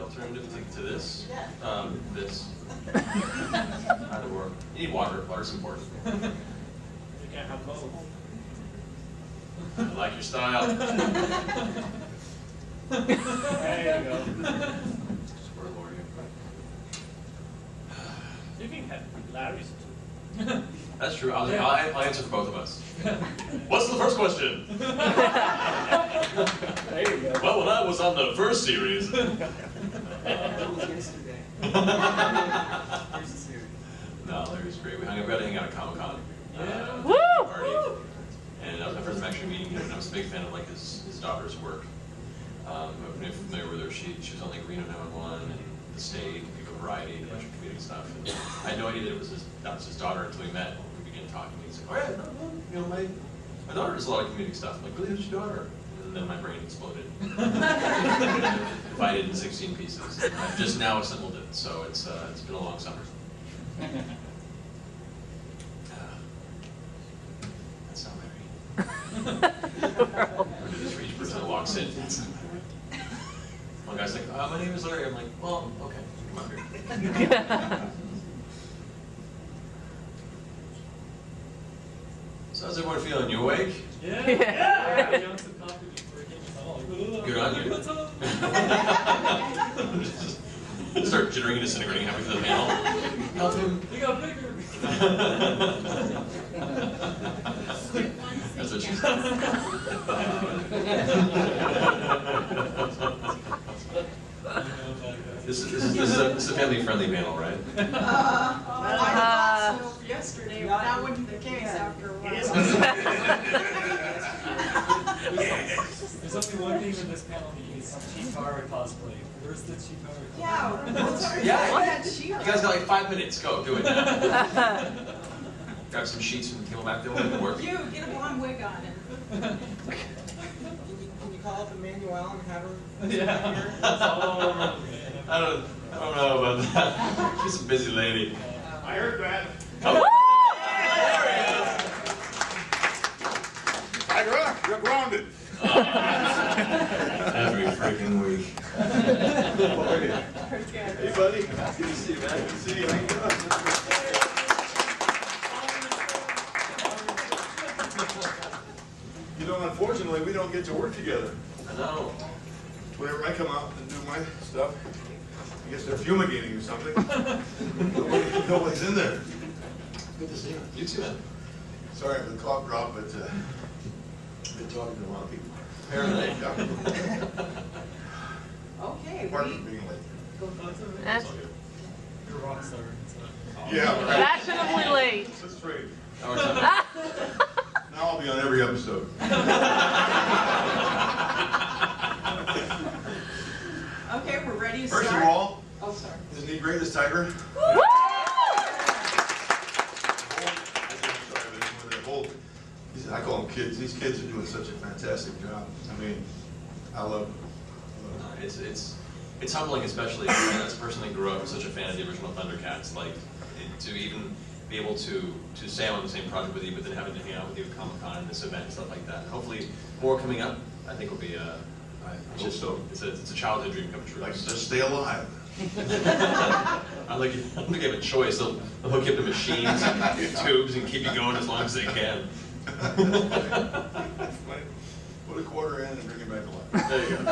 alternative to this. Yeah. This. Either or. You need water. Water's important. You can't have both. I like your style. There you go. Squirrel warrior. You can have Larry's too. That's true. I'll answer for both of us. What's the first question? There you go. Well, when I was on the first series. That was yesterday. Here's the series. No, Larry's great. We got to hang out at Comic-Con. Yeah. Party. And that was my first time actually meeting him, and I was a big fan of like his daughter's work. I'm familiar with her. She was on like Reno 911 and The State, People Variety, and a bunch of community stuff. And I had no idea that that was his daughter until we met. We began talking. And he's like, "Oh yeah, no, my daughter does a lot of community stuff." I'm like, "Really? Who's your daughter?" And then my brain exploded. Divided in 16 pieces. I've just now assembled it, so it's been a long summer. That's not Larry. Just for each person that walks in. One guy's like, "My name is Larry." I'm like, "Well, okay, come up here." So how's everyone feeling? You awake? Yeah. Good on you. Start jittering and disintegrating halfway through the panel. Help him. We got bigger. That's what she said. This is a family-friendly panel, right? I thought so yesterday, but that wasn't the case after a while. There's only one thing in this panel that needs cheap power cosplay. Where's the cheap power cosplay? Yeah, You guys got like 5 minutes. Go, do it now. Grab some sheets from the table back there. It'll work. You get a blonde wig on it. Can you call up Emmanuel and have her? Yeah. That's all. I don't know about that. She's a busy lady. I heard that. Oh. Tygra, you're grounded. Every freaking week. Hey, buddy. Good to see you, man. Good to see you. How you doing? You know, unfortunately, we don't get to work together. I know. Whenever I come out and do my stuff, I guess they're fumigating or something. Nobody's in there. Good to see you. You too, man. Sorry for the cough drop, but I've been talking to a lot of people. Apparently. Okay, Pardon me being late. That's all good. You're a rock star. Yeah, right. Fashionably late. That's straight. Now we're done. Now I'll be on every episode. okay, we're ready to start. First of all, oh, sorry. isn't he great as Tygra? I call them kids. These kids are doing such a fantastic job. I mean, I love them. It's humbling, especially as a person that grew up such a fan of the original ThunderCats. Like to even be able to say I'm on the same project with you, but then having to hang out with you at Comic-Con and this event and stuff like that. Hopefully, more coming up. I think will be. I hope so. It's a childhood dream come true. Like, just stay alive. I don't think you have a choice. They'll hook you up to machines, and tubes, and keep you going as long as they can. Put a quarter in and bring it back alive. There you go.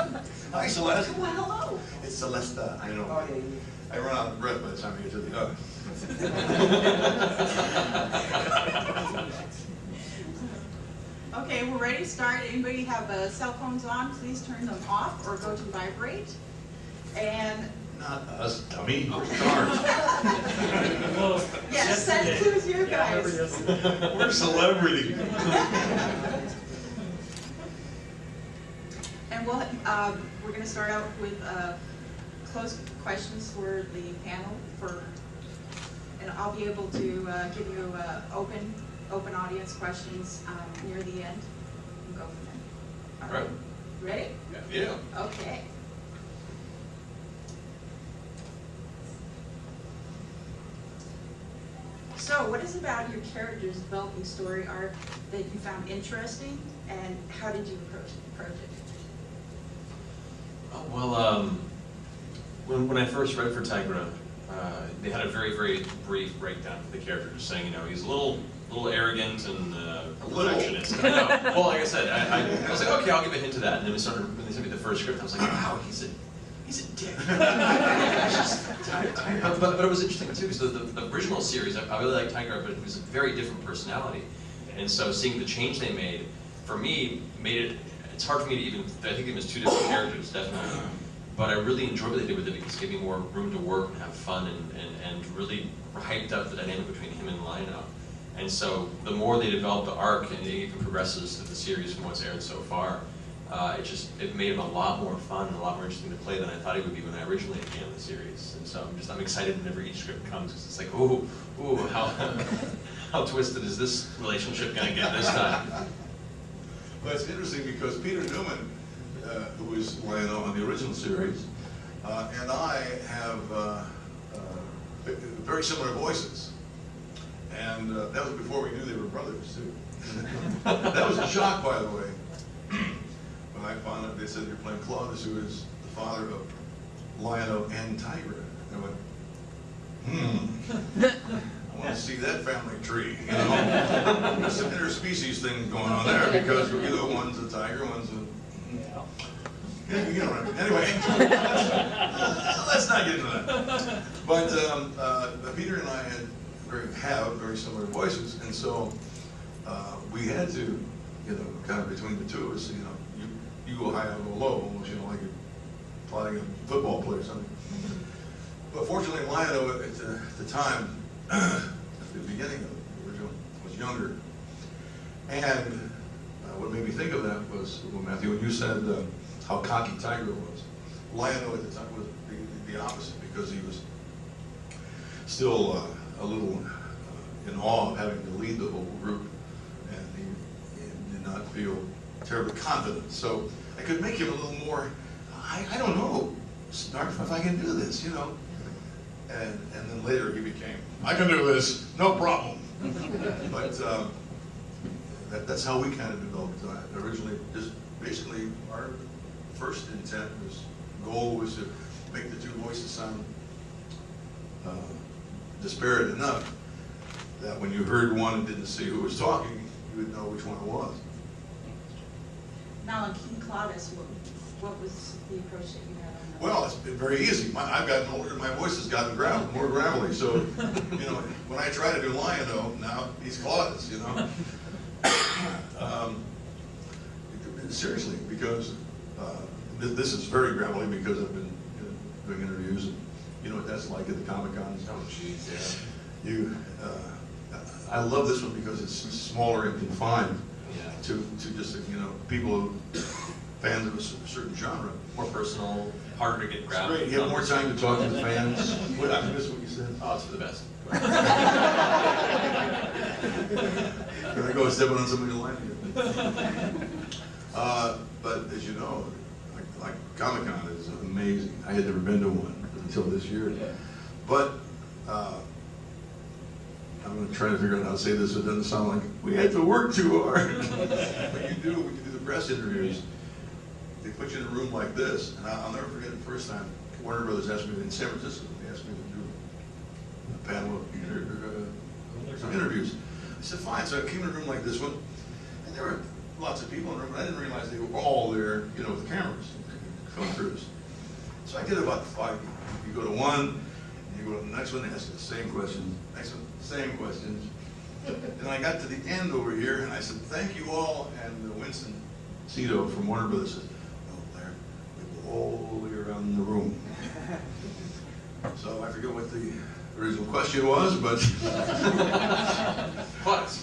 Hi, Celeste. Well, hello. It's Celesta. I know. Oh, yeah. I run out of breath by the time I get to the hug. Okay, we're ready to start. Anybody have cell phones on? Please turn them off or go to vibrate. And Not us, dummy. We're stars. yes, that includes you guys. We're celebrity. And we're going to start out with closed questions for the panel. And I'll be able to give you open audience questions near the end. And go from there. All right. Ready? Yeah. Okay. So, what is about your character's developing story arc that you found interesting, and how did you approach the project? Well, When I first read for Tygra, they had a very, very brief breakdown for the character, just saying, he's a little arrogant and a perfectionist. Well, like I said, I was like, okay, I'll give a hint to that. And then when they sent me the first script, I was like, wow, he's a dick. But it was interesting too, because the original series, I really liked Tygra, but it was a very different personality. And so seeing the change they made, for me, it's hard for me to even, I think it was two different characters, definitely. But I really enjoyed what they did with it because it gave me more room to work and have fun and really hyped up the dynamic between him and Lionel. And so the more they developed the arc and it even progresses through the series from what's aired so far, it made him a lot more fun and a lot more interesting to play than I thought he would be when I originally began the series. And so I'm excited whenever each script comes because it's like, ooh, how twisted is this relationship gonna get this time? Well, it's interesting because Peter Newman, who was Lionel on the original series, and I have very similar voices. And that was before we knew they were brothers, too. That was a shock, by the way. When I found out they said you're playing Claudus, who is the father of Lionel and Tygra. I went, I want to see that family tree, There's some interspecies thing going on there because, one's a tiger, one's a... Yeah, you know what I mean. Anyway, let's not get into that. But Peter and I have very similar voices, and so we had to, kind of between the two of us, you go high, I go low, almost, like you're plotting a football play or something. But fortunately, Lionel at the time, at the beginning of the original, was younger. And what made me think of that was, Matthew, when you said how cocky Tygra was. Lionel at the time was the opposite because he was still a little in awe of having to lead the whole group, and he did not feel terribly confident. So I could make him a little more, I don't know, start if I can do this, And then later he became, I can do this, no problem. But that's how we kind of developed originally. Just basically our first goal was to make the two voices sound disparate enough that when you heard one and didn't see who was talking, you would know which one it was. Now, in King Claudus, what was the approach that you had on that? Well, it's been very easy. I've gotten older, my voice has gotten more gravelly. So, when I try to do Lionel, now he's Claudus, Seriously, because this is very gravelly because I've been doing interviews, and you know what that's like at the Comic-Cons. Oh, jeez, yeah. I love this one because it's smaller and confined to just, people, fans of a certain genre. More personal, harder to get grabbed. Great, you have more time to talk to the fans. I missed what you said. Oh, it's for the best. Can I go stepping on somebody's line here? But as you know, like Comic-Con is amazing. I had never been to one until this year. But I'm going to try to figure out how to say this so it doesn't sound like we had to work too hard. But you do, when you do the press interviews, they put you in a room like this, and I'll never forget the first time Warner Brothers asked me in San Francisco, they asked me to do a panel of some interviews. I said, fine, so I came in a room like this one, and there were lots of people in the room, but I didn't realize they were all there, with cameras, film crews. So I did about 5. You go to one, you go to the next one, they ask you the same questions, next one, same questions. And I got to the end over here, and I said, thank you all, and Winston Cito from Warner Brothers said, oh, Blair, we go all the way around the room. So I forget what the original question was, but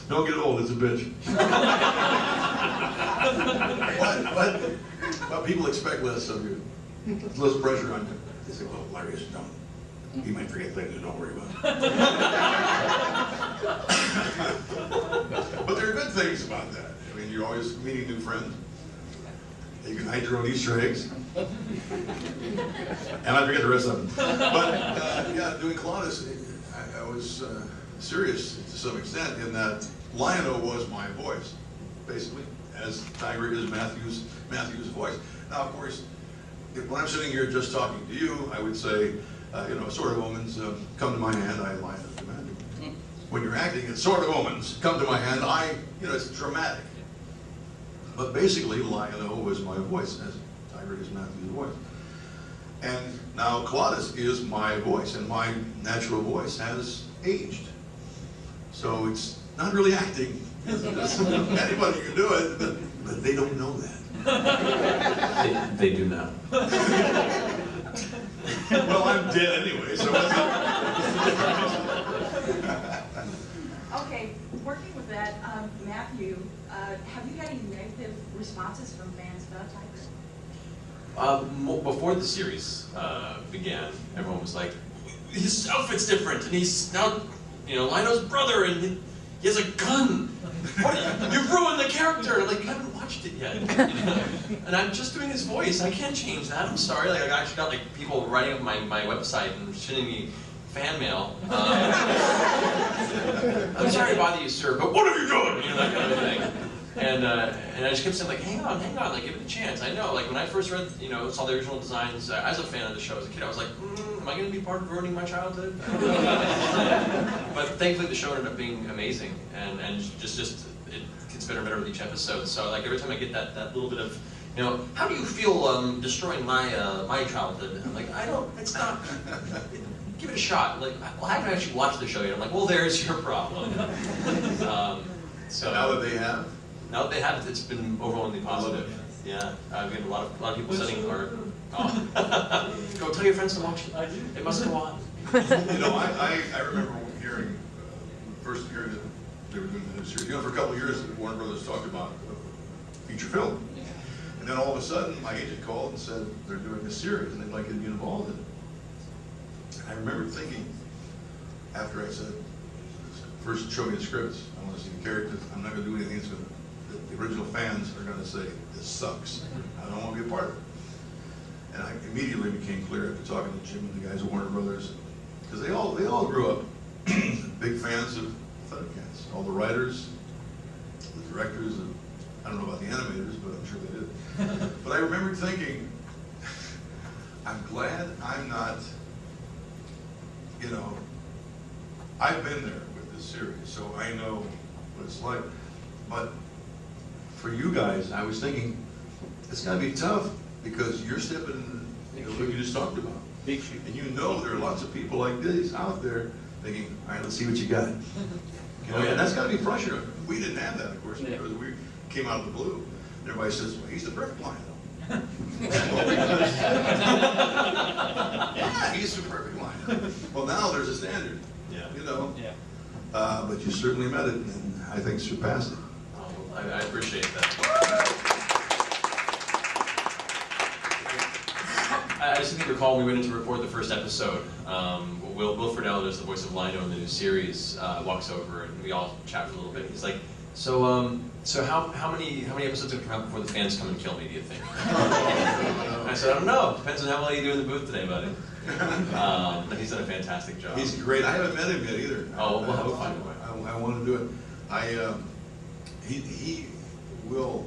don't get old, it's a bitch. but people expect less of you. There's less pressure on you. They say, well, Larry is dumb. He might forget things, don't worry about it. But there are good things about that. I mean, you're always meeting new friends. You can hide your own Easter eggs. And I forget the rest of them. But doing Claudus, I was serious to some extent in that Lionel was my voice, basically, as Tygra is Matthew's voice. Now, of course, when I'm sitting here just talking to you, I would say, you know, sort of omens, come to my hand, I lie as commanded. When you're acting, it's sort of omens, come to my hand, you know, it's dramatic. But basically, Lion-O is my voice, as Tygra is Matthew's voice. And now Claudus is my voice, and my natural voice has aged. So it's not really acting. Anybody can do it, but they don't know that. They do now. Well, I'm dead anyway, so what's up? Okay, working with that, Matthew, have you had any negative responses from fans about Tygra? Before the series began, everyone was like, his outfit's different, and he's now, you know, Lino's brother, and he has a gun. What? You've ruined the character. Like, you haven't watched it yet. And I'm just doing his voice. I can't change that. I'm sorry. Like, I actually got like people writing up my website and sending me fan mail. I'm sorry to bother you, sir, but what have you done? You know, that kind of thing. And I just kept saying, like, hang on, like, give it a chance. I know, like, when I first read, you know, saw the original designs, as a fan of the show as a kid, I was like, am I going to be part of ruining my childhood? But thankfully, the show ended up being amazing, and just it gets better and better with each episode. So, like, every time I get that little bit of, you know, how do you feel destroying my childhood? I'm like, it's not. Give it a shot. Like, well, I haven't actually watched the show yet. I'm like, well, there's your problem. So now that they have. Now that they have, it's been overwhelmingly positive. Yeah, I've got a lot of people sending our. Oh. Go tell your friends to watch it. It must go on. You know, I remember hearing, first hearing that they were doing the new series. You know, for a couple of years, Warner Brothers talked about feature film. And then all of a sudden, my agent called and said they're doing a series and they'd like you to be involved in it. And I remember thinking, after I said, first show me the scripts, I want to see the characters, I'm not going to do anything that's going to, the original fans are going to say, this sucks. I don't want to be a part of it. And I immediately became clear after talking to Jim and the guys at Warner Brothers, because they all grew up big fans of ThunderCats. All the writers, the directors, I don't know about the animators, but I'm sure they did. But I remember thinking, I'm glad I'm not, you know, I've been there with this series, so I know what it's like. But for you guys, I was thinking, it's got to be tough because you're stepping in, you know, what you just talked about. Big shoot. And you know there are lots of people like this out there thinking, all right, let's see what you got. You know, and that's got to be pressure. We didn't have that, of course, because we came out of the blue. And everybody says, well, he's the perfect Lion. Yeah, he's the perfect Lion. Well, now there's a standard. Yeah. You know. Yeah. But you certainly met it, and I think surpassed it. Oh, I appreciate that. I just think recall we went in to record the first episode. Will Friedle, is the voice of Lino in the new series, walks over and we all chat for a little bit. He's like, so how many episodes are going to come out before the fans come and kill me, do you think? I said, I don't know. Depends on how well you do in the booth today, buddy. But he's done a fantastic job. He's great. I haven't met him yet either. Oh, we'll have to find a way. I want to do it. He will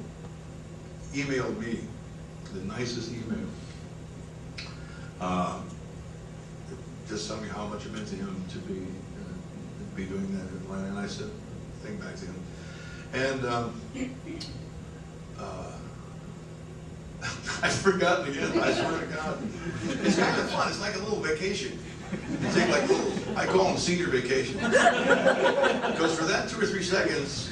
email me the nicest email. Just tell me how much it meant to him to be doing that in Atlanta. And I said, think back to him. And I've forgotten again, I swear to God. It's kind of fun. It's like a little vacation. You take like I call them senior vacation. Because for that 2 or 3 seconds,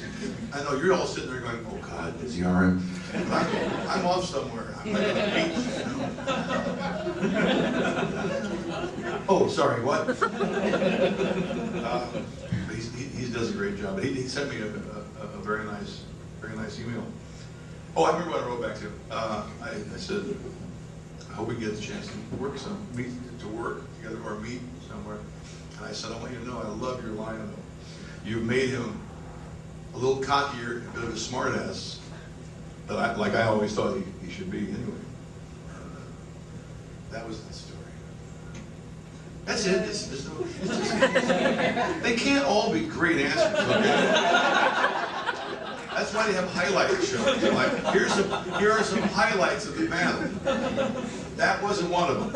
I know you're all sitting there going, oh God, is he all right? I'm off somewhere. I'm like on the beach. Oh, sorry, what? He does a great job. He sent me a very nice email. Oh, I remember what I wrote back to him. I said, I hope we get the chance to work together or meet somewhere. And I said, I want you to know I love your Lion. You've made him a little cockier, a bit of a smartass, but like I always thought he should be anyway. That was the story. That's it. It's just, they can't all be great answers, okay? That's why they have highlight shows. Like, here are some highlights of the panel. That wasn't one of them.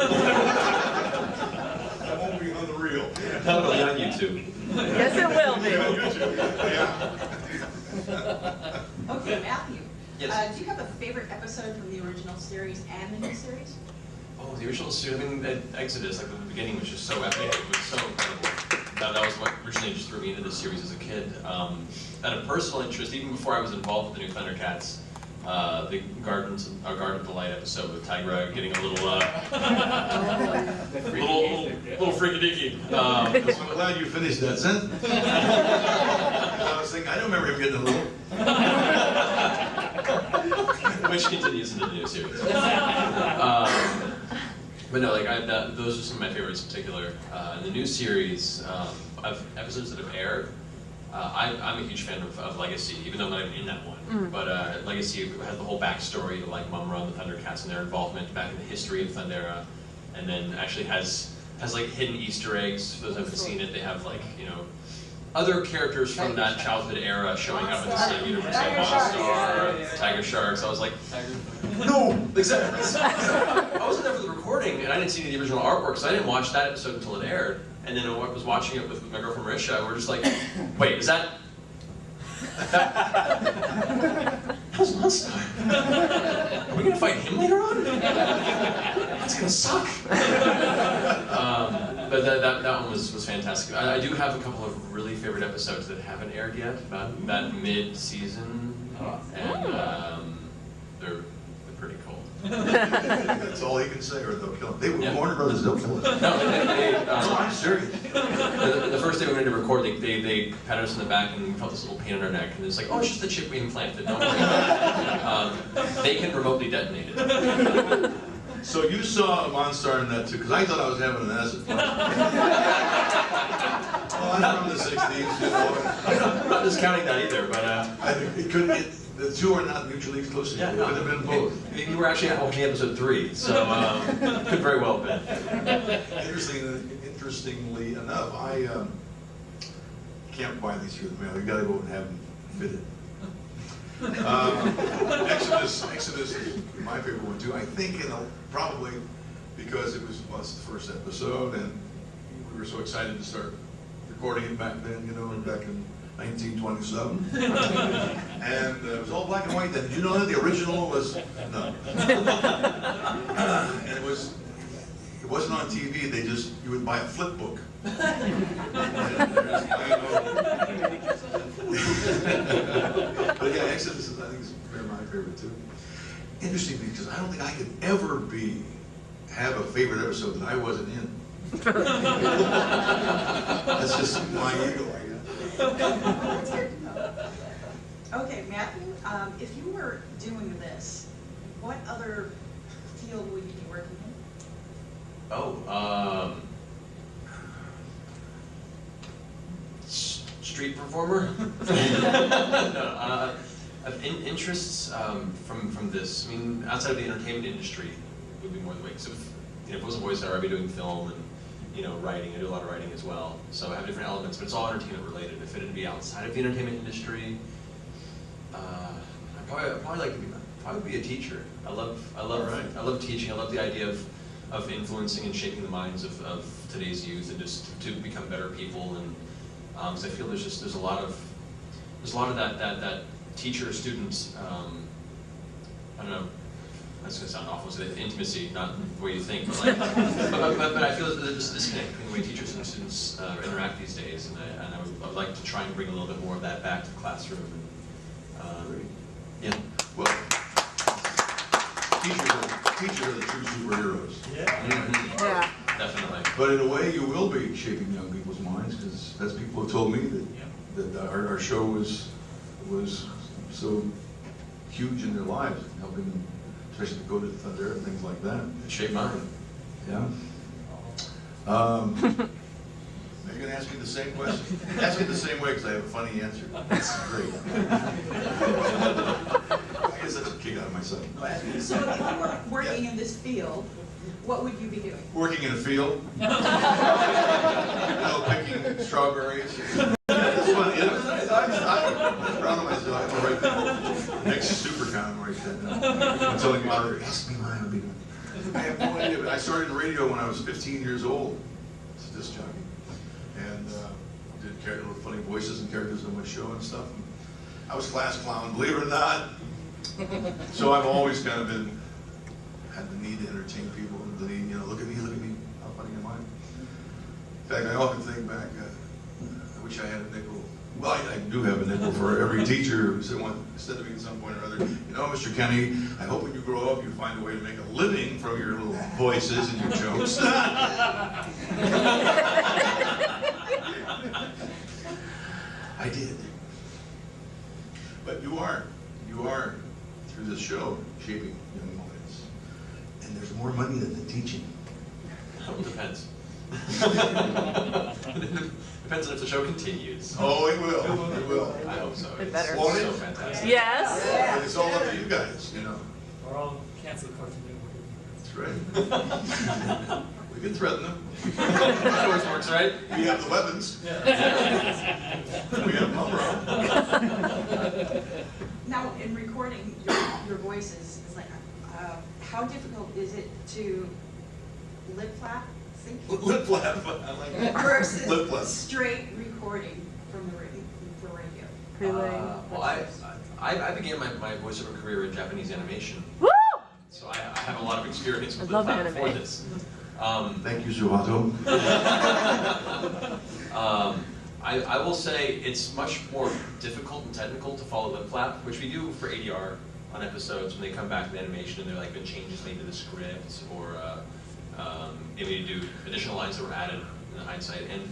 That won't be on the reel. That'll be on YouTube. Yes, it will be. Yeah. Okay, Matthew. Yes. Do you have a favorite episode from the original series and the new series? Oh, the original series, I mean, Exodus, like the beginning was just so epic, it was so incredible. That was what originally just threw me into the series as a kid. Out of personal interest, even before I was involved with the new ThunderCats, the Garden of the Light episode with Tygra getting a little, little freaky-dicky. I'm glad you finished that sentence. I was thinking, I don't remember him getting a little. Which continues in the new series. But no, like those are some of my favorites in particular. In the new series, of episodes that have aired, I'm a huge fan of Legacy, even though I'm not even in that one. But Legacy has the whole backstory, like Mumra and the ThunderCats and their involvement back in the history of Thundera, and then actually has like hidden Easter eggs. For those who haven't seen it, they have like, you know, other characters from that childhood era showing up in the same universe, like Monster, Tiger Sharks. I was like, no, exactly. I wasn't there for the recording, and I didn't see any of the original artwork, so I didn't watch that episode until it aired. And then I was watching it with my girlfriend Marisha, and we're just like, wait, is that was Monster? Are we gonna fight him later on? That's gonna suck. But that one was fantastic. I do have a couple of really favorite episodes that haven't aired yet, about mid-season, and they're pretty cool. That's all he can say, or they'll kill him. They were Warner Brothers, they'll kill us. No, I'm serious. the first day we went in to record, they patted us in the back and we felt this little pain in our neck, and it's like, oh, it's just the chip we implanted, don't worry about it. They can remotely detonate it. So you saw Monstar in that too, because I thought I was having an acid flash. Well, I'm from the 60s, you know. I'm not discounting that either, but I think it could the two are not mutually exclusive. yeah, It no, could have been both. You were actually watching episode 3, so could very well have been. Interestingly enough, I can't buy these through the mail. You got to go and have them fitted. Exodus is my favorite one too. I think, you know, probably because it was the first episode, and we were so excited to start recording it back then, you know, back in 1927. And it was all black and white then. Did you know that the original was no? And it wasn't on TV. You would buy a flip book. But yeah, Exodus is, I think, is my favorite too. Interesting because I don't think I could ever have a favorite episode that I wasn't in. That's just my ego, I guess. That's good to know. Okay, Matthew, if you were doing this, what other field would you be working in? Oh, street performer? No, interests from this. I mean, outside of the entertainment industry would be more the way. So, if it wasn't voice actor, I'd be doing film and writing. I do a lot of writing as well. So I have different elements, but it's all entertainment related. If it'd be outside of the entertainment industry, I'd probably like to be a teacher. I love teaching. I love the idea of influencing and shaping the minds of today's youth and just to become better people. And because I feel there's a lot of that teacher student. I don't know. That's going to sound awful. So intimacy, not the way you think, but like, but I feel there's this disconnect between the way teachers and students interact these days, and I would like to try and bring a little bit more of that back to the classroom. And, yeah. Well, teachers are the true superheroes. Yeah. Yeah. Definitely. But in a way, you will be shaping young people's minds, because that's people have told me that our show was so huge in their lives, helping them, especially to go to Thunder and things like that. Shape mine. Yeah. Are you going to ask me the same question? Ask it the same way, because I have a funny answer. That's great. I guess that's a kick out of myself. So if you were working in this field, what would you be doing? Working in a field. Picking strawberries. It's funny. I'm proud of myself. I'm right there. Next SuperCon, I'm right there. I'm telling Margaret, ask me mine. I'll be done. I have no idea, but I started in radio when I was 15 years old, as a disc jockey, and did little funny voices and characters on my show and stuff. And I was class clown, believe it or not. So I've always kind of had the need to entertain people, and the need, look at me, how funny am I? In fact, I often think back, I wish I had a nickel. Well, I do have a nickel for every teacher who said to me at some point or other, Mr. Kenney, I hope when you grow up you find a way to make a living from your little voices and your jokes. I did. But you are, through this show, shaping young minds. And there's more money than the teaching. It depends. Depends on if the show continues. Oh, it will. It will. I hope so. It better. It's so fantastic. Yes. Yeah. It's all up to you guys, Or I'll cancel Cartoon Network. That's right. We can threaten them. That always works, right? We have the weapons. We have Mumra. Now, in recording your voices, it's like, how difficult is it to lip flap, sync? Lip flap. I like that. Versus Lip flap. straight recording from the for radio. Well, I began my voiceover career in Japanese animation, Woo! so I have a lot of experience with I love lip flap anime. before this. Thank you, Zuhato. I will say it's much more difficult and technical to follow lip flap, which we do for ADR on episodes when they come back in animation and there have been changes made to the script, or maybe to do additional lines that were added in hindsight. And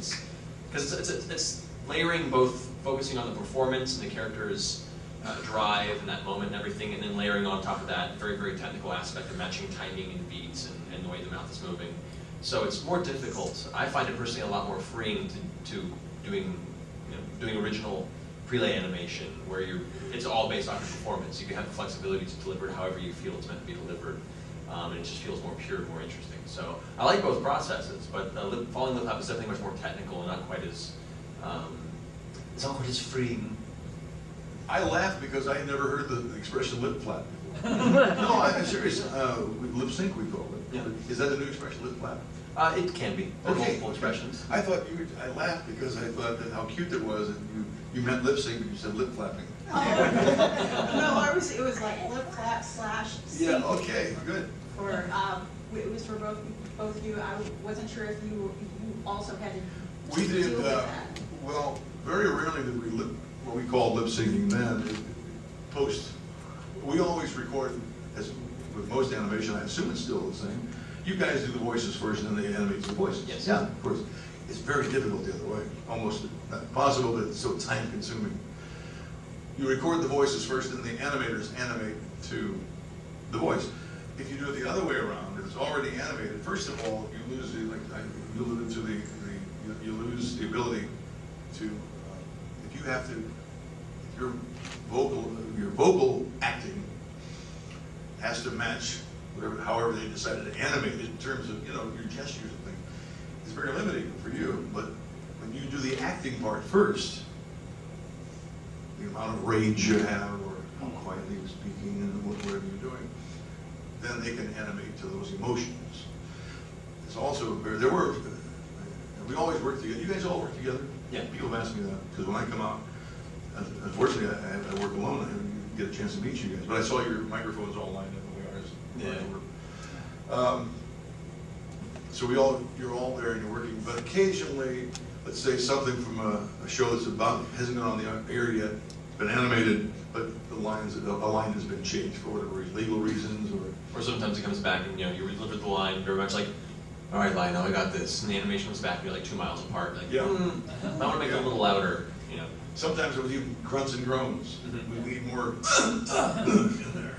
because it's layering, both focusing on the performance and the character's drive and that moment and everything, and then layering on top of that very, very technical aspect of matching timing and beats and the way the mouth is moving. So it's more difficult. I find it personally a lot more freeing to doing original prelay animation, where it's all based off your performance. You can have the flexibility to deliver it however you feel it's meant to be delivered, and it just feels more pure, more interesting. So I like both processes, but following lip flap is definitely much more technical and not quite as freeing. I laugh because I had never heard the expression lip flap before. No, I'm serious. Lip sync, we call it. Yeah. Is that a new expression, lip flap? It can be. There are Okay. multiple expressions. I thought I laughed because I thought that how cute it was, and you meant lip sync, but you said lip flapping. No, it was like lip flap / sync. Yeah, okay, good. Or it was for both of you. I wasn't sure if you also had to We did, deal with that. well, very rarely did we what we called lip syncing then, post. We always record, as with most animation, I assume it's still the same. You guys do the voices first and then they animate the voices. Yes. Yeah, of course. It's very difficult the other way. Almost not impossible, but it's so time consuming. You record the voices first and the animators animate to the voice. If you do it the other way around, if it's already animated, first of all, you lose the, like you alluded to you lose the ability to, if you have to, if your vocal acting has to match however they decided to animate it in terms of, your gestures and things, it's very limiting for you. But when you do the acting part first, the amount of rage you have, or how quietly you're speaking, and whatever you're doing, then they can animate to those emotions. It's also we always work together. You guys all work together? Yeah. People have asked me that, because when I come out, unfortunately, I work alone. I didn't get a chance to meet you guys, but I saw your microphones all lined up the way ours. Yeah. So you're all there and you're working, but occasionally, let's say something from a show that's hasn't gone on the air yet, been animated, but a line has been changed for whatever reason, legal reasons, Or sometimes it comes back and you delivered the line very much like, all right, Lionel, I got this. And the animation comes back and you're like 2 miles apart. Like, Yeah. I want to make it a little louder, Sometimes with even grunts and groans, we need more in there.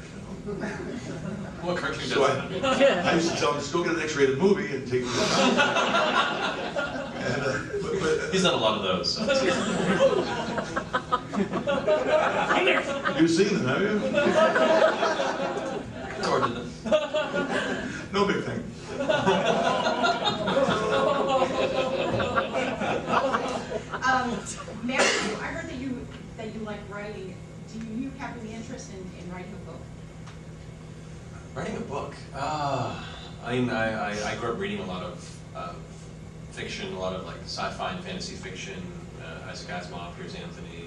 What cartoon does So that? I used to tell him, just go get an X-rated movie and take it. He's done a lot of those. So. You've seen them, have you? Tortured them. No big thing. Matthew, I heard that you like writing. Do you have any interest in writing a book? Writing a book. I mean, I grew up reading a lot of fiction, a lot of like sci-fi and fantasy fiction. Isaac Asimov, Piers Anthony.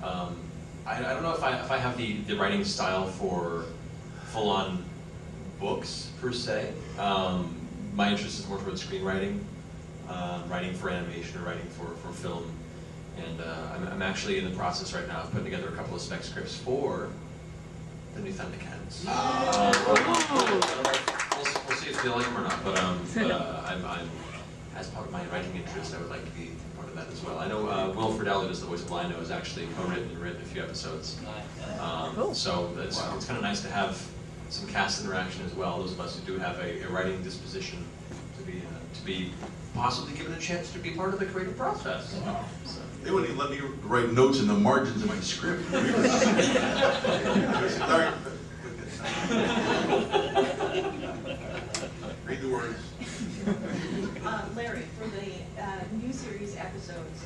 I don't know if I have the writing style for full-on books per se. My interest is more towards screenwriting, writing for animation or writing for film. And I'm actually in the process right now of putting together a couple of spec scripts for the new ThunderCats. We'll see if they like them or not, but I'm as part of my writing interest, I would like to be part of that as well. I know Will Friedle, who does the voice of Lino, has actually co-written and written a few episodes. So it's kind of nice to have some cast interaction as well. Those of us who do have a writing disposition to be possibly given a chance to be part of the creative process. So. They wouldn't even let me write notes in the margins of my script. Read the words. Larry, for the new series episodes,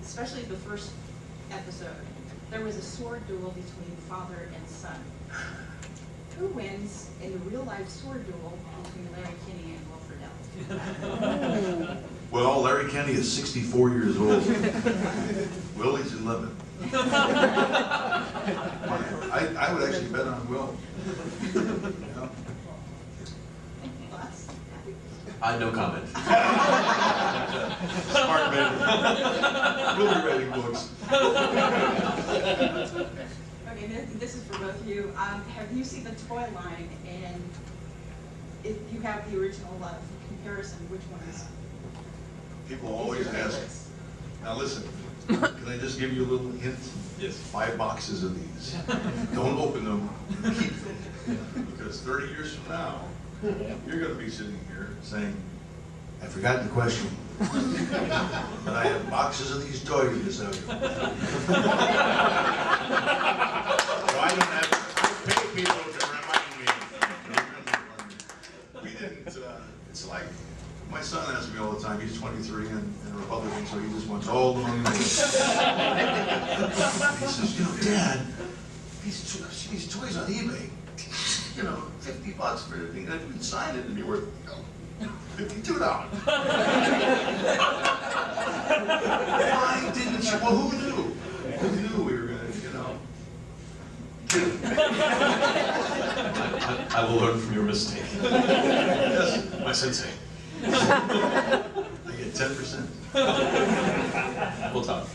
especially the first episode, there was a sword duel between father and son. Who wins in the real-life sword duel between Larry Kenney and Will Friedle? Well, Larry Kenney is 64 years old. Willie's 11. I would actually bet on Will. Yeah. No comment. Smart man. We'll be writing books. Okay, this is for both of you. Have you seen the toy line? And if you have the original comparison, which one is? People always ask. Now listen, can I just give you a little hint? Yes. 5 boxes of these. Don't open them. Keep them. Because 30 years from now, you're going to be sitting here saying, I forgot the question. But I have boxes of these toys to sell you. So I don't have to pay people to remind me. We didn't, it's like, my son asks me all the time, he's 23 and a Republican, so he just wants all the money made. He says, you know, Dad, these toys on eBay, you know, $50 for everything, and if you sign it, it'd be worth, $52. Why didn't you? Well, who knew? Who knew we were going to, you know? I will learn from your mistake. Yes, My sensei. I get 10%. We'll talk.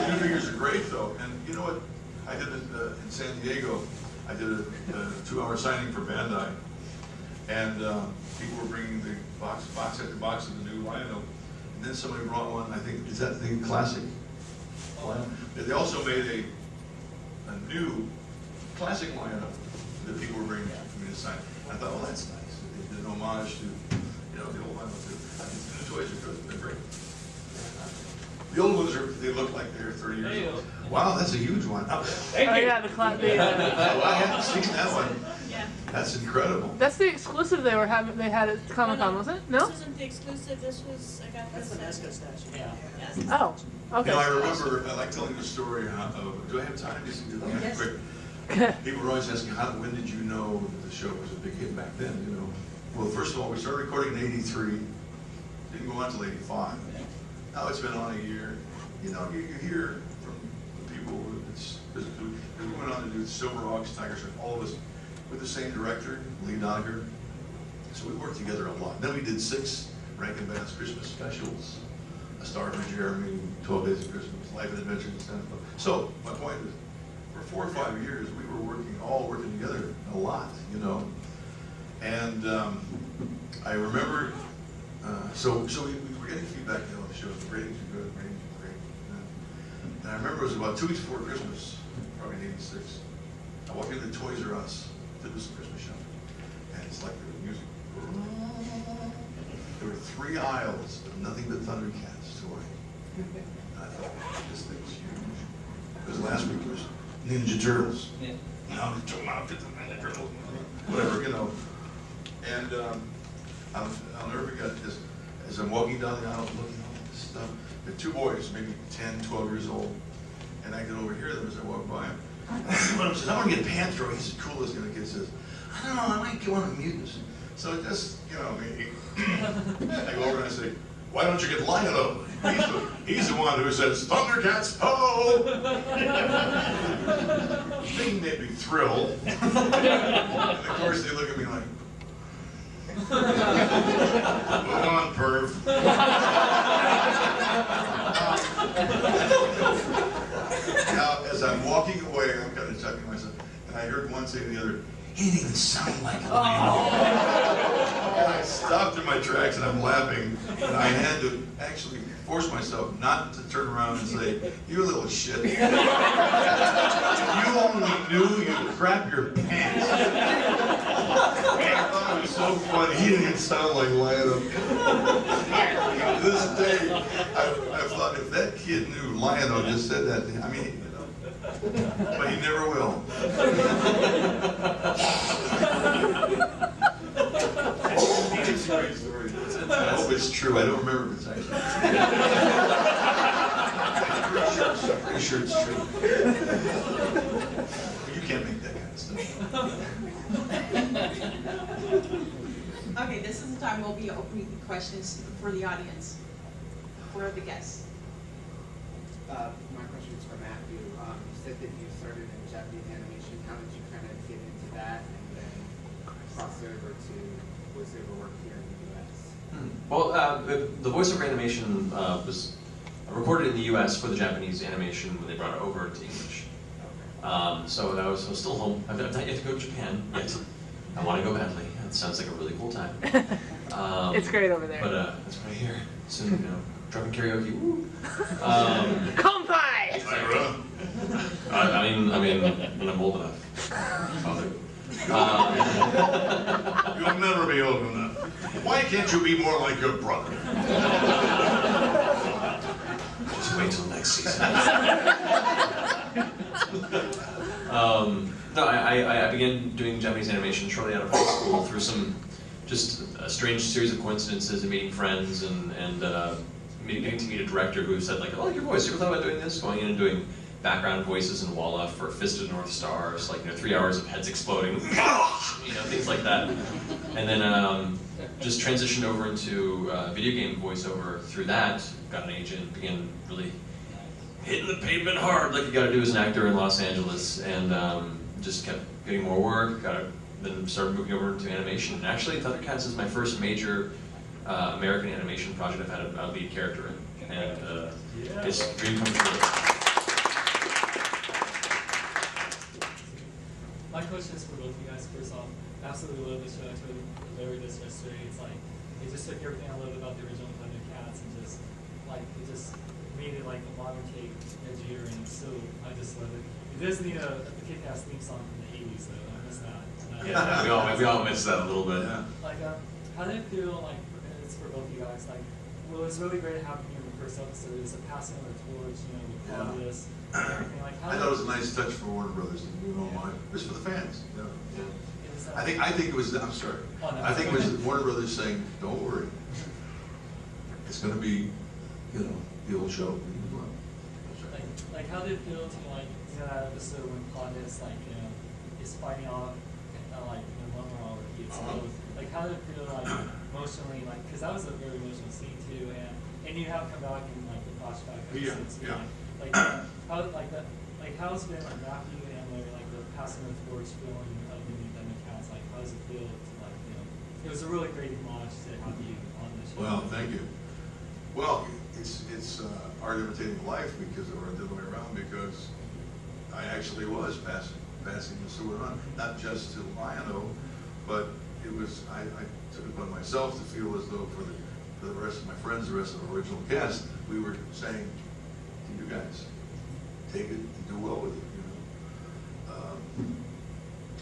New figures are great, though, and you know what? I did it in San Diego. I did a 2-hour signing for Bandai, and people were bringing the box after box of the new Rhino, and then somebody brought one. I think is that the classic. They also made a new classic lineup that people were bringing for me to sign. I thought, well, that's nice. They did an homage to, you know, the old lineup. The new toys are good. They're great. The old ones they look like they're 30 years old. Wow, that's a huge one. Oh yeah, Oh, I hadn't seen that one. Yeah. That's incredible. That's the exclusive they had at Comic-Con, wasn't it? No? This isn't the exclusive, this was, I got That's this. an Esco statue. Yeah. Yes. Oh, okay. You know, I remember, I like telling the story of, do I have time? Just Yes. quick. People were always asking, when did you know that the show was a big hit back then, you know? Well, first of all, we started recording in '83, didn't go on until '85. Now it's been on a year. You know, you hear from the people, we went on to do Silver Hawks, Tigers, all of us with the same director, Lee Dogger. So we worked together a lot. Then we did 6 Rankin Bass Christmas specials. A Star for Jeremy, 12 Days of Christmas, Life and Adventure in Santa Claus. So my point is, for 4 or 5 years, we were all working together a lot, you know. And I remember, so we were getting feedback on the show. The ratings were good, ratings were great. And I remember it was about 2 weeks before Christmas, probably in '86. I walked into Toys R Us to do some Christmas shopping, and it's like there was music. There were 3 aisles of nothing but ThunderCats toy. And I thought, this thing's huge. Because last week was Ninja Turtles. Yeah. Now the Ninja Turtles, whatever, you know. And I'll never forget this. As I'm walking down the aisle looking at all this stuff, there are 2 boys, maybe 10, 12 years old, and I get over here them as I walk by them. One of them says, I want to get Panthro. He's the coolest. And the kid says, I don't know, I might get one of the mutants. So just, I go over and I say, why don't you get Lion-O? He's the one who says, ThunderCats, ho! Thinking they'd be thrilled. And of course they look at me like, move on, perv. Now, as I'm walking away, I'm kind of chuckling myself, and I heard one say to the other, he didn't even sound like a lion. And I stopped in my tracks and I'm laughing, and I had to actually force myself not to turn around and say, you little shit. You only knew you'd crap your pants. And I thought it was so funny. He didn't even sound like Lion-O. To this day, I thought if that kid knew Lion-O just said that to him, I mean, but he never will. It's a great story. I hope it's true. I don't remember if it's actually true. I'm pretty sure it's true. You can't make that kind of stuff. Okay, this is the time we'll be opening questions for the audience, for the guests. My question is for Matthew. You said that you started in Japanese animation. How did you kind of get into that and then cross over to voiceover work here in the U.S.? Well, the voiceover animation was recorded in the U.S. for the Japanese animation when they brought it over to English. So I was still home. I've not yet to go to Japan yet. I want to go badly. It sounds like a really cool time. It's great over there. But that's what I hear. Soon, driving karaoke. Woo. Kompai! Tygra. I mean, when I'm old enough. You'll never be old enough. Why can't you be more like your brother? Just wait till next season. No, I began doing Japanese animation shortly out of high school through just a strange series of coincidences and meeting friends and getting to meet a director who said like, I like your voice, you ever thought about doing this? Going in and doing background voices in Walla for Fist of the North Stars, like 3 hours of heads exploding, things like that. And then just transitioned over into video game voiceover through that, got an agent, began really hitting the pavement hard like you gotta do as an actor in Los Angeles, and just kept getting more work, then started moving over to animation. And actually, ThunderCats is my first major American animation project I've had a lead character in, and it's a dream come true. My question is for both of you guys. First off, I absolutely love this show. I told Larry this yesterday. It's like, it just took everything I loved about the original ThunderCats and just made it like a modern take, edgier, and so I just love it. It does need a kick-ass theme song from the 80s, though. I miss that. Yeah, we all miss that a little bit. Yeah. How did it feel, it's for both of you guys, well, it's really great having you in the first episode. It's a passing of the torch, with Claudus and everything. I thought it was a nice touch for Warner Brothers. It was for the fans. I think it was. I'm sorry. Oh, no. I think it was Warner Brothers saying, "Don't worry, it's going to be, the old show." How did it feel to that episode when Claudus is fighting off Mumra or he exposed? How did it feel emotionally? Because that was a very emotional scene too, and you have come back in the flashback. How's been Matthew and Larry the passing the torch feeling of the new ThunderCats? How does it feel to it was a really great homage to have you on the show. Well, thank you. Well, it's art imitating life or the other way around, because I actually was passing the sword on, not just to Lion-O, but it was I took it upon myself to feel as though for the rest of my friends, the rest of the original cast, we were saying to you guys, take it and do well with it.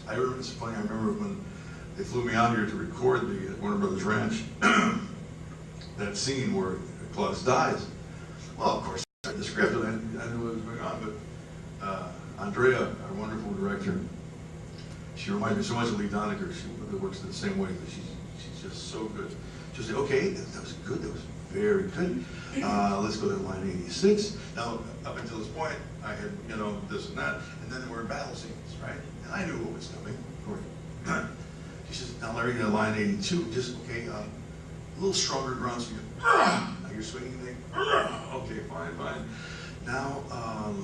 I remember, it's funny. I remember when they flew me out here to record the Warner Brothers Ranch, that scene where Claudus dies. Well, of course, I read the script and I knew what was going on, but Andrea, our wonderful director, she reminds me so much of Lee Doniger. She works in the same way. She's just so good. She'll say, okay, that was good. That was very good. Let's go to line 86. Now, up until this point, I had, you know, this and that, and then there were battle scenes, right? And I knew what was coming. She says, now Larry, line 82, just, okay, a little stronger grunts. So now you're swinging thing. Okay, fine. Now,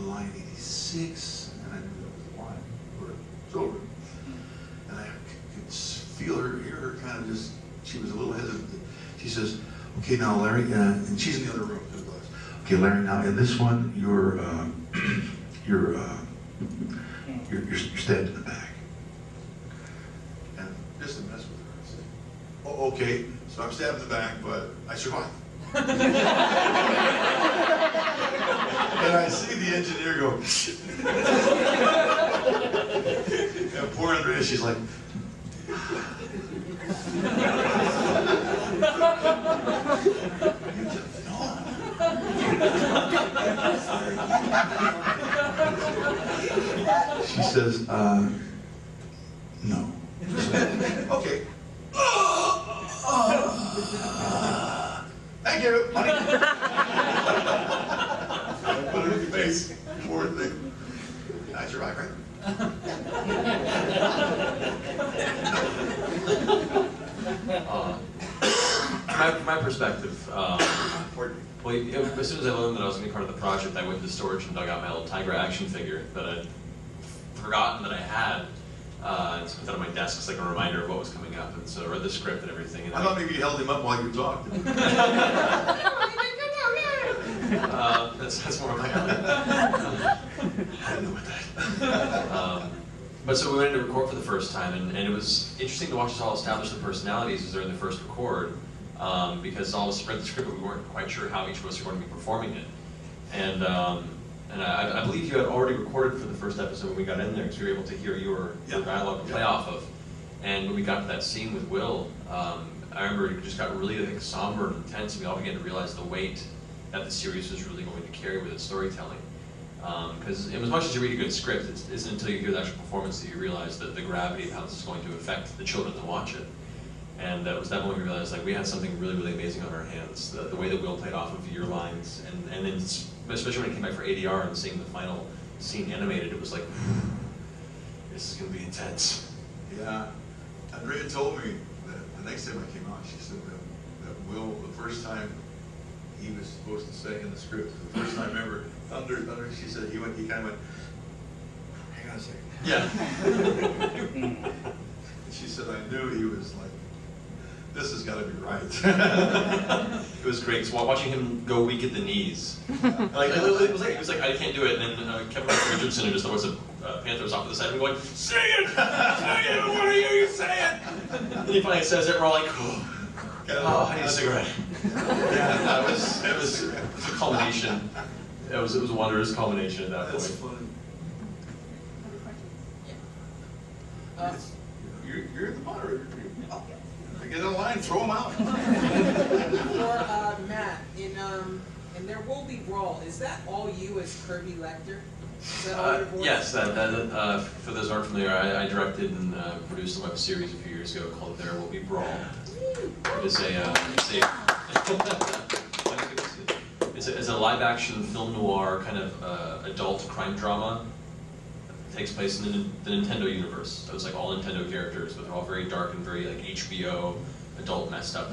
line 86, and I knew that was the line where it was over. And I could feel her, hear her kind of just, she was a little hesitant. She says, okay, now Larry, and she's in the other room. Okay, Larry, now in this one, you're stabbed in the back. And just to mess with her, I said, oh, okay, so I'm stabbed in the back, but I survived. And I see the engineer go, and poor Andrea, she's like, she says, no. Okay. Thank you. Put it in your face. Poor thing. That's your right, right? From my perspective, well, as soon as I learned that I was going to be part of the project, I went to storage and dug out my old Tygra action figure that I'd forgotten that I had. And so put that on my desk as like a reminder of what was coming up. And so I read the script and everything. And I thought maybe you held him up while you talked. That's more of my I don't know about that. But so we went in to record for the first time, and it was interesting to watch us all establish the personalities as they're in the first record, because all of us read the script, but we weren't quite sure how each of us were going to be performing it. And I believe you had already recorded for the first episode when we got in there, because we were able to hear your dialogue to play off of. And when we got to that scene with Will, I remember it just got really like, somber and intense, and we all began to realize the weight that the series was really going to carry with its storytelling. Because as much as you read a good script, it isn't until you hear the actual performance that you realize that the gravity of how this is going to affect the children that watch it. And that was that moment we realized like we had something really, really amazing on our hands. The way that Will played off of your lines, and then especially when it came back for ADR and seeing the final scene animated, it was like, this is going to be intense. Yeah, Andrea told me that the next time I came out, she said that Will, the first time he was supposed to say in the script, the first time ever, Thunder, she said he kind of went, hang on a second. Yeah. And she said, I knew he was like, this has got to be right. It was great. So watching him go weak at the knees, like it was like I can't do it. And then Kevin Richardson, who just throws a Panthers off to the side, and going, say it, say it, I want to hear you say it. And he finally says it. We're all like, oh, I need a cigarette. Yeah, it was a culmination. It was a wondrous culmination at that point. That's funny. You're the moderator. Get in line, throw them out. For Matt, in There Will Be Brawl, is that all you as Kirby Lecter? Is that all your voice? Yes, for those who aren't familiar, I directed and produced a web series a few years ago called There Will Be Brawl. It's a live-action film noir kind of adult crime drama. It takes place in the Nintendo universe. So it's like all Nintendo characters, but they're all very dark and very like HBO, adult, messed up,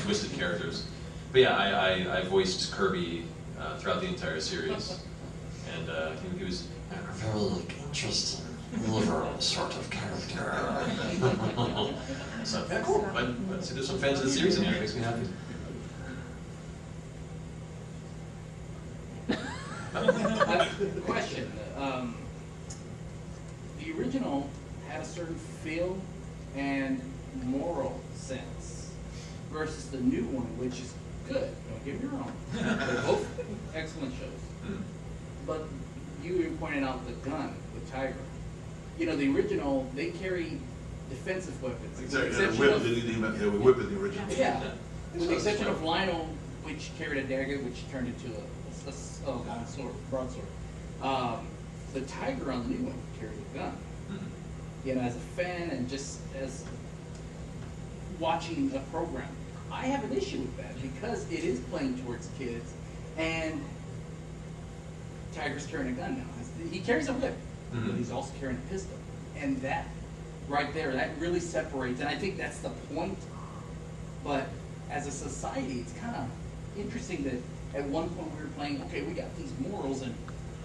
twisted characters. But yeah, I voiced Kirby throughout the entire series, and he was a very interesting, liberal sort of character. So yeah, cool. But see, there's some fans of the series in here. It makes me happy. Question. The original had a certain feel and moral sense versus the new one, which is good. Don't get me wrong. They're both excellent shows. But you pointed out the gun with Tygra. You know, the original, they carry defensive weapons. Exactly. We whip in the original. Yeah. With the exception of Lionel, which carried a dagger, which turned into a broadsword. The Tygra on the new one carried a gun. You know, as a fan and just as watching a program, I have an issue with that because it is playing towards kids, and Tygra's carrying a gun now. He carries a whip, but he's also carrying a pistol. And that, right there, that really separates, and I think that's the point. But as a society, it's kind of interesting that at one point we were playing, okay, we got these morals, and,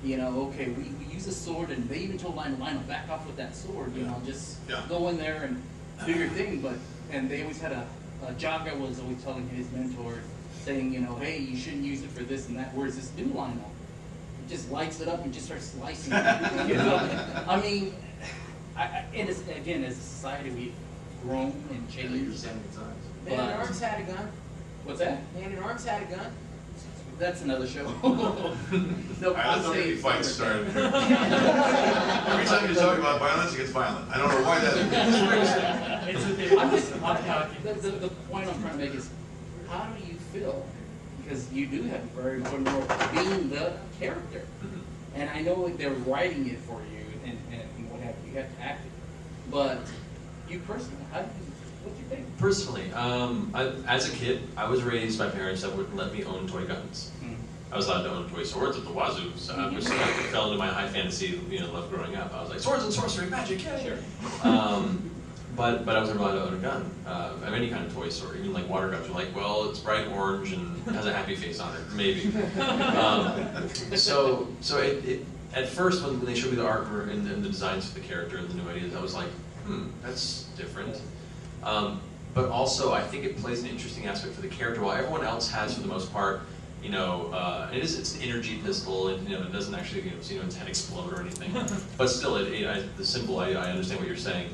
you know, okay, we use a sword, and they even told Lionel, back off with that sword, you know, just go in there and do your thing. And they always had a Jaga was always telling his mentor, saying, you know, hey, you shouldn't use it for this and that. Whereas this new Lionel, just lights it up and just starts slicing it. You know? I mean, it is, again, as a society, we've grown and changed. Man at Arms had a gun. What's that? Man at Arms had a gun. That's another show. No, I don't think fights started here. Every time you talk about violence, it gets violent. I don't know why that is. It's a thing. The point I'm trying to make is, how do you feel? Because you do have a very important role being the character. And I know they're writing it for you and what have you, have to act it. But you personally, what's your thing? Personally, as a kid, I was raised by parents that wouldn't let me own toy guns. I was allowed to own toy swords at the wazoo, which fell into my high fantasy, love growing up. I was like, swords and sorcery, magic, yeah. Sure. But I wasn't allowed to own a gun of any kind of toy sword. Even like water guns were like, well, it's bright orange and has a happy face on it, maybe. So at first when they showed me the art and the designs for the character and the new ideas, I was like, that's different. But also I think it plays an interesting aspect for the character. While everyone else has, for the most part, it's an energy pistol, and it doesn't actually its head explode or anything. But still, the symbol, I understand what you're saying.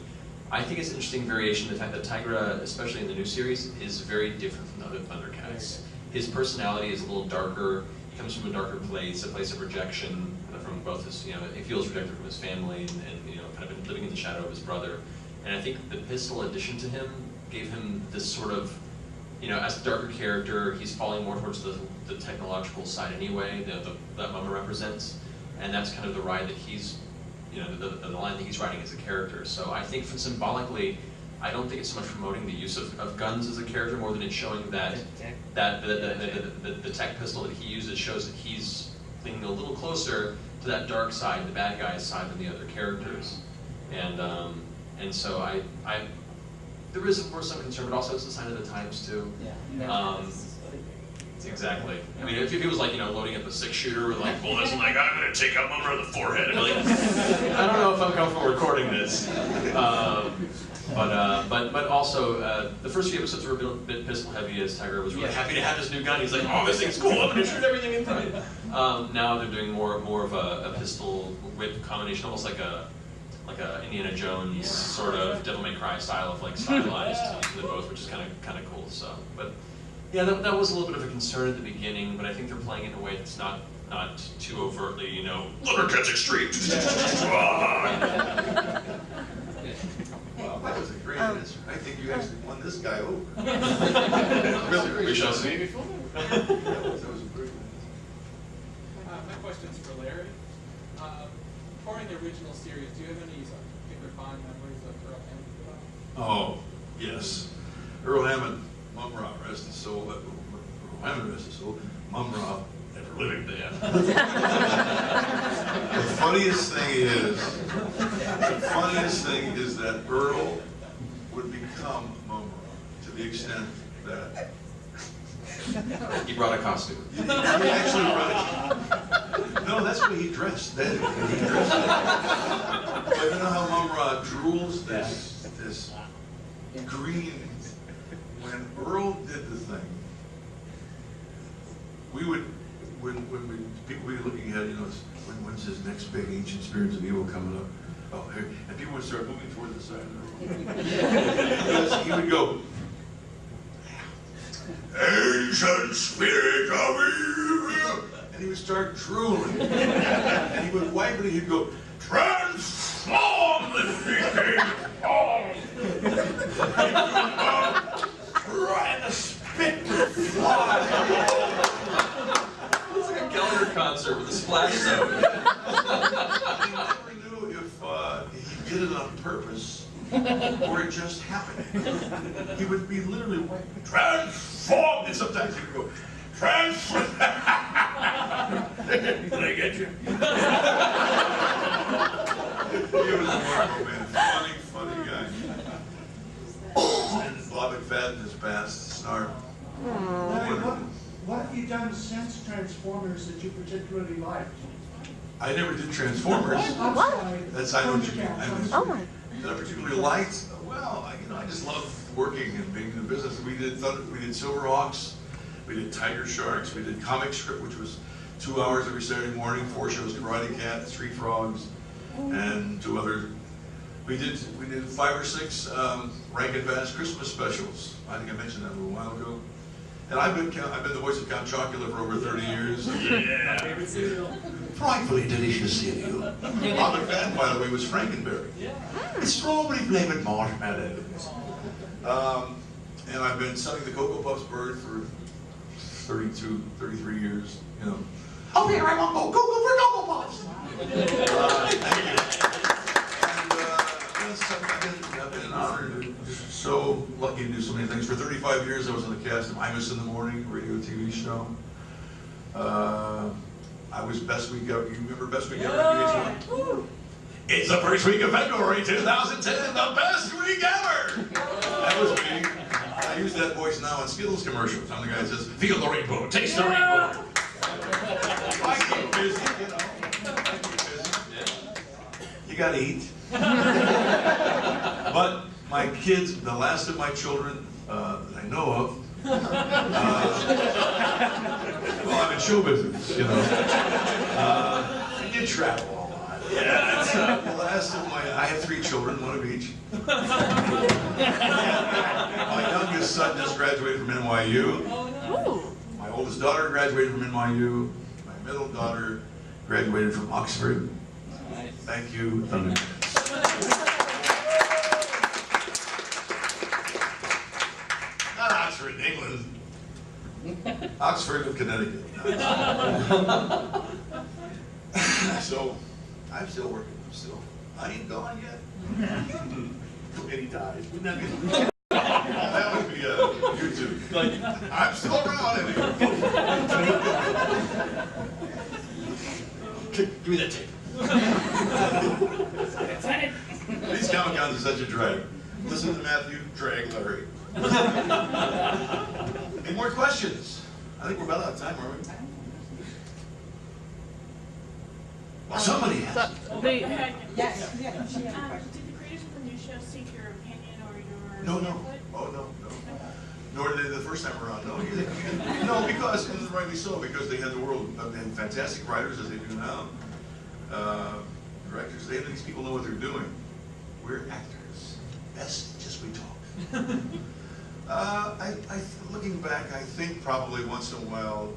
I think it's an interesting variation, the fact that Tygra, especially in the new series, is very different from the other ThunderCats. His personality is a little darker. He comes from a darker place, a place of rejection from both his, he feels rejected from his family and kind of been living in the shadow of his brother. And I think the pistol addition to him gave him this sort of, as a darker character, he's falling more towards the technological side anyway, that Mama represents. And that's kind of the ride that he's, the line that he's riding as a character. So I think symbolically, I don't think it's so much promoting the use of guns as a character more than it's showing that the tech pistol that he uses shows that he's leaning a little closer to that dark side, the bad guy's side, than the other characters. And so there is of course some concern, but also it's a sign of the times too. Exactly. I mean, if he was like, loading up a 6-shooter with like bullets and like, I'm gonna take out Mummer on the forehead, I'd be like, I don't know if I'm comfortable recording this. But also, the first few episodes were a bit pistol heavy, as Tygra was really happy to have this new gun. He's like, oh, this thing's cool, I'm gonna shoot everything in front. Now they're doing more of a pistol whip combination, almost like a Indiana Jones sort of Devil May Cry style of like stylized using the both, which is kind of cool. So, but yeah, that was a little bit of a concern at the beginning, but I think they're playing it in a way that's not too overtly, ThunderCats Extreme. Well, that was a great answer. I think you actually won this guy over. Really, we shall see. That was a great answer. My question's for Larry. During the original series, do you have any particular fond memories of Earl Hammond? Oh, yes. Earl Hammond, Mum Ra, rest his soul. Earl Hammond, rest his soul. Mum Ra, never living dead. The funniest thing is that Earl would become Mum Ra to the extent that He brought a costume. he actually brought it. No, that's what he dressed then. But you know how Mum Ra drools this green. When Earl did the thing, we would, people would be looking at, when's his next big ancient spirits of evil coming up? Oh, here, and people would start moving toward the side of the room. Because he would go, ancient spirit of evil, and he would start drooling, and he would wipe it, and he'd go, transform this became all. And the spit would fly. It's like a Gallagher concert with a splash zone. He never knew if he did it on purpose or it just happened. He would be literally transformed, and sometimes he would go, transform. Did I get you? He was wonderful, man. Funny guy. And Bob McFadden has passed. Snark. Larry, what have you done since Transformers that you particularly liked? I never did Transformers. I'm sorry. That's I know what you mean. Oh my. That I particularly liked. Well, I just love working and being in the business. We did Silverhawks, we did Tiger Sharks, we did Comic Strip, which was 2 hours every Saturday morning, 4 shows: Karate Cat, Street Frogs, and 2 other. We did 5 or 6 Rankin Bass Christmas specials. I think I mentioned that a little while ago. And I've been the voice of Count Chocula for over 30 years. My favorite cereal. Frightfully delicious cereal. Bob McFadden, by the way, was Frankenberry. Yeah. It's strawberry flavored marshmallows. And I've been selling the Cocoa Puffs bird for 32, 33 years. You know. Oh, here I want Cocoa for Cocoa Puffs. Thank you. And I've been an honor, just so lucky to do so many things. For 35 years, I was on the cast of Imus in the Morning, radio TV show. I was Best Week Ever. You remember Best Week Ever? VH1? It's the first week of February 2010, the best week ever! That was me. I use that voice now on Skittles commercials. I'm the guy that says, feel the rainbow, taste the rainbow. I keep busy, you know. I keep busy. You gotta eat. But my kids, the last of my children that I know of, well, I'm in show business, you know. You travel a lot. Yeah, that's the last of I have 3 children, 1 of each. My youngest son just graduated from NYU. My oldest daughter graduated from NYU. My middle daughter graduated from Oxford. Thank you, ThunderCats. Not Oxford, England. Oxford of Connecticut. So, I'm still working. I ain't gone yet. And he dies. Wouldn't that be? That would be YouTube. I'm still around anyway. Give me that tape. These Comic Cons are such a drag. Listen to Matthew, drag Larry. Any more questions? I think we're about out of time, aren't we? Well, somebody has. Yes, yeah, she had a question. Did the creators of the new show seek your opinion or your No. input? Oh, no. Nor did they the first time around. No, no, because, and rightly so, because they had the world, they had fantastic writers as they do now. Directors, these people know what they're doing. We're actors. Best just we talk. Looking back, I think probably once in a while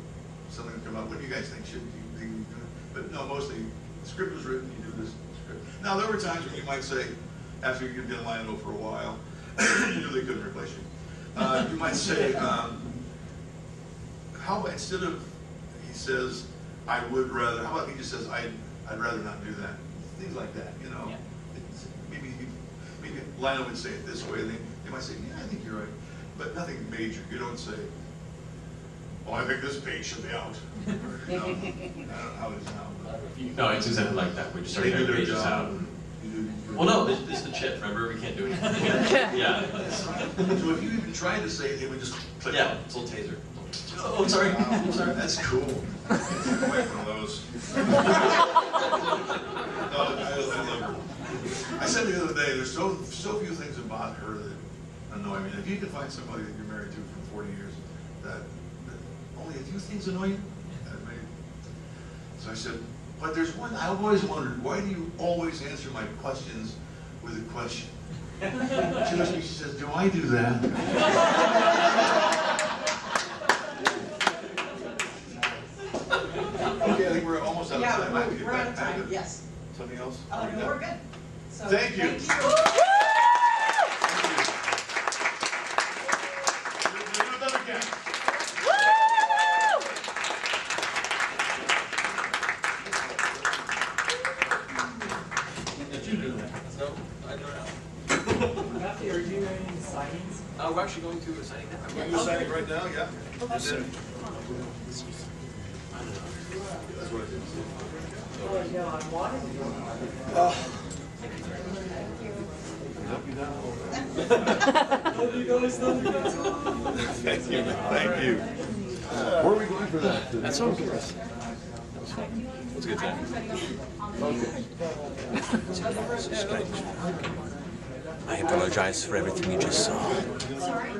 something will come up. What do you guys think? Should you do it? But no, mostly the script was written. You do this script. Now there were times when you might say, after you've been in Lionel for a while, you knew they couldn't replace you. You might say, how about instead of he says, I would rather. How about he just says, I'd rather not do that. Things like that, you know. Yeah. Maybe Lionel would say it this way, and they might say, yeah, I think you're right. But nothing major. You don't say, oh, I think this page should be out. Or, you know, I don't know how it is now. No, it's exactly like that. We just start getting pages out. Well, no, this is the chip. Remember, we can't do anything. Yeah. So if you even tried to say it, it would just click. Yeah, it's a little taser. Oh, I'm sorry. I'm sorry. That's cool. I like one of those. I love her. I said the other day, there's so few things about her that annoy me. If you can find somebody that you're married to for 40 years, that only a few things annoy you, that may. So I said, but there's one, I always wondered, why do you always answer my questions with a question? She looks at me, she says, do I do that? Okay, I think we're almost out of time. I have to get We're out of back. time, yes. Something else? No, we're good. So, Thank you. Thank you. Did you do that? No, I don't know. Matthew, are you doing any signings? We're actually going to a signing now. We're doing signing right now, yeah. And then, that's what I did. Oh, yeah, I'm wanting Love you guys, ThunderCats. Thank you, thank you. Where are we going for that? That's so good. That's a good time. I apologize for everything you just saw. Sorry?